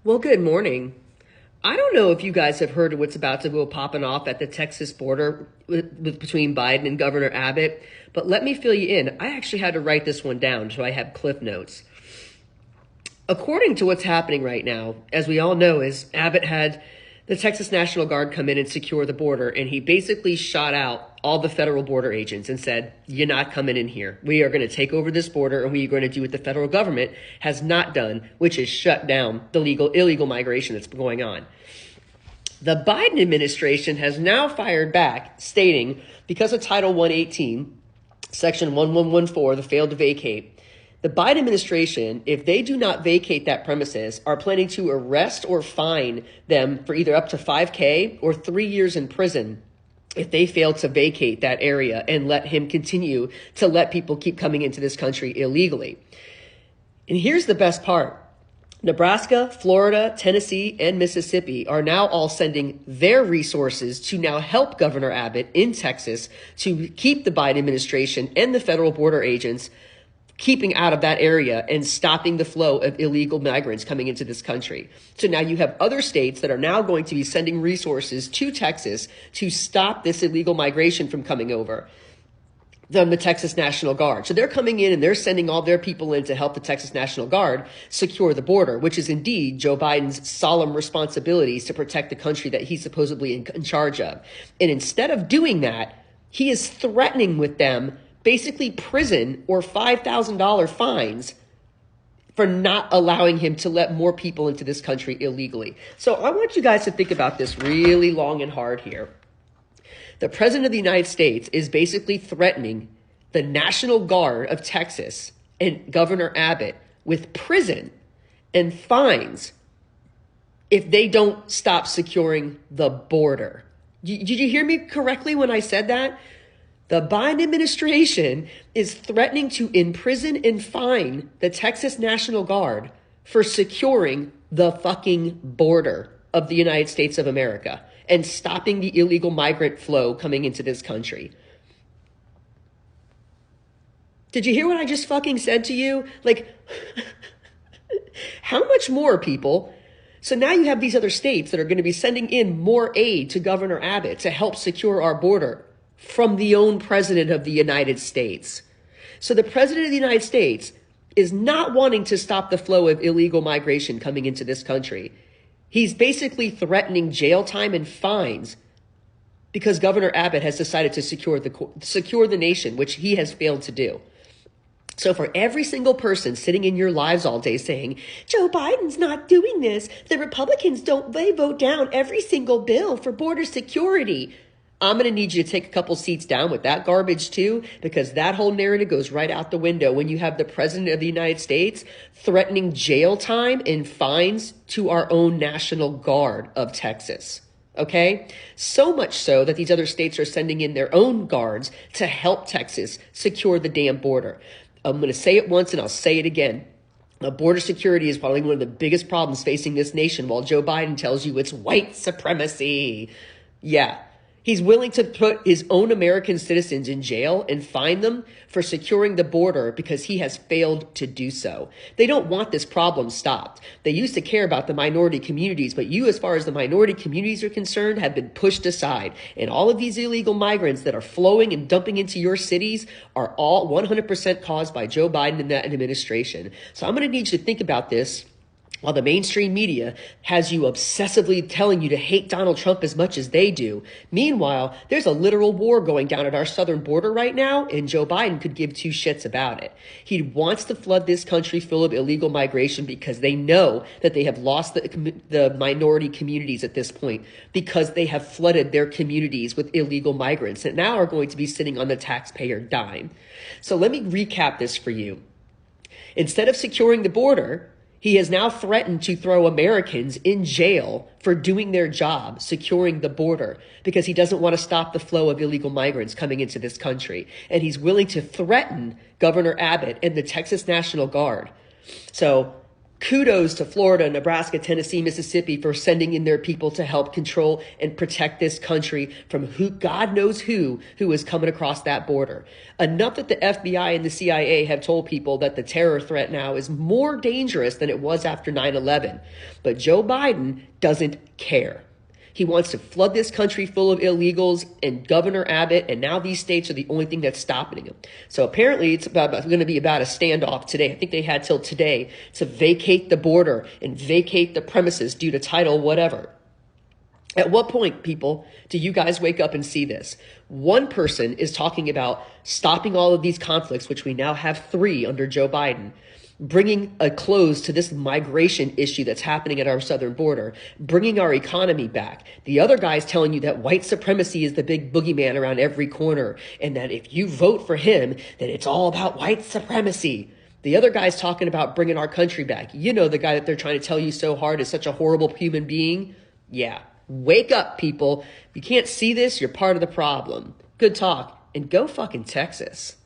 Well, good morning. I don't know if you guys have heard of what's about to go popping off at the Texas border between Biden and Governor Abbott, but let me fill you in. I actually had to write this one down, so I have cliff notes. According to what's happening right now, as we all know, is Abbott had the Texas National Guard come in and secure the border, and he basically shot out all the federal border agents and said, "You're not coming in here. We are going to take over this border, and we are going to do what the federal government has not done, which is shut down the illegal migration that's going on." The Biden administration has now fired back, stating because of Title 118, Section 1114, the failed to vacate, the Biden administration, if they do not vacate that premises, are planning to arrest or fine them for either up to $5,000 or 3 years in prison if they fail to vacate that area and let him continue to let people keep coming into this country illegally. And here's the best part. Nebraska, Florida, Tennessee, and Mississippi are now all sending their resources to now help Governor Abbott in Texas to keep the Biden administration and the federal border agents keeping out of that area and stopping the flow of illegal migrants coming into this country. So now you have other states that are now going to be sending resources to Texas to stop this illegal migration from coming over. The Texas National Guard. So they're coming in and they're sending all their people in to help the Texas National Guard secure the border, which is indeed Joe Biden's solemn responsibilities to protect the country that he's supposedly in charge of. And instead of doing that, he is threatening with them basically prison or $5,000 fines for not allowing him to let more people into this country illegally. So I want you guys to think about this really long and hard here. The president of the United States is basically threatening the National Guard of Texas and Governor Abbott with prison and fines if they don't stop securing the border. Did you hear me correctly when I said that? The Biden administration is threatening to imprison and fine the Texas National Guard for securing the fucking border of the United States of America and stopping the illegal migrant flow coming into this country. Did you hear what I just fucking said to you? Like, how much more, people? So now you have these other states that are going to be sending in more aid to Governor Abbott to help secure our border from the own president of the United States. So the president of the United States is not wanting to stop the flow of illegal migration coming into this country. He's basically threatening jail time and fines because Governor Abbott has decided to secure the nation, which he has failed to do. So for every single person sitting in your lives all day saying, Joe Biden's not doing this, the Republicans they vote down every single bill for border security. I'm going to need you to take a couple seats down with that garbage too, because that whole narrative goes right out the window when you have the president of the United States threatening jail time and fines to our own National Guard of Texas. Okay? So much so that these other states are sending in their own guards to help Texas secure the damn border. I'm going to say it once and I'll say it again. Border security is probably one of the biggest problems facing this nation while Joe Biden tells you it's white supremacy. Yeah. He's willing to put his own American citizens in jail and fine them for securing the border because he has failed to do so. They don't want this problem stopped. They used to care about the minority communities, but you, as far as the minority communities are concerned, have been pushed aside. And all of these illegal migrants that are flowing and dumping into your cities are all 100% caused by Joe Biden and that administration. So I'm going to need you to think about this. While the mainstream media has you obsessively telling you to hate Donald Trump as much as they do. Meanwhile, there's a literal war going down at our southern border right now, and Joe Biden could give two shits about it. He wants to flood this country full of illegal migration because they know that they have lost the minority communities at this point because they have flooded their communities with illegal migrants that now are going to be sitting on the taxpayer dime. So let me recap this for you. Instead of securing the border, he has now threatened to throw Americans in jail for doing their job, securing the border, because he doesn't want to stop the flow of illegal migrants coming into this country. And he's willing to threaten Governor Abbott and the Texas National Guard. So Kudos to Florida, Nebraska, Tennessee, Mississippi for sending in their people to help control and protect this country from God knows who is coming across that border. Enough that the FBI and the CIA have told people that the terror threat now is more dangerous than it was after 9/11. But Joe Biden doesn't care. He wants to flood this country full of illegals, and Governor Abbott and now these states are the only thing that's stopping him. So apparently it's going to be about a standoff today. I think they had till today to vacate the border and vacate the premises due to title whatever. At what point, people, do you guys wake up and see this? One person is talking about stopping all of these conflicts, which we now have 3 under Joe Biden, bringing a close to this migration issue that's happening at our southern border, bringing our economy back. The other guy's telling you that white supremacy is the big boogeyman around every corner, and that if you vote for him, that it's all about white supremacy. The other guy's talking about bringing our country back. You know, the guy that they're trying to tell you so hard is such a horrible human being. Yeah, wake up, people. If you can't see this, you're part of the problem. Good talk, and go fucking Texas.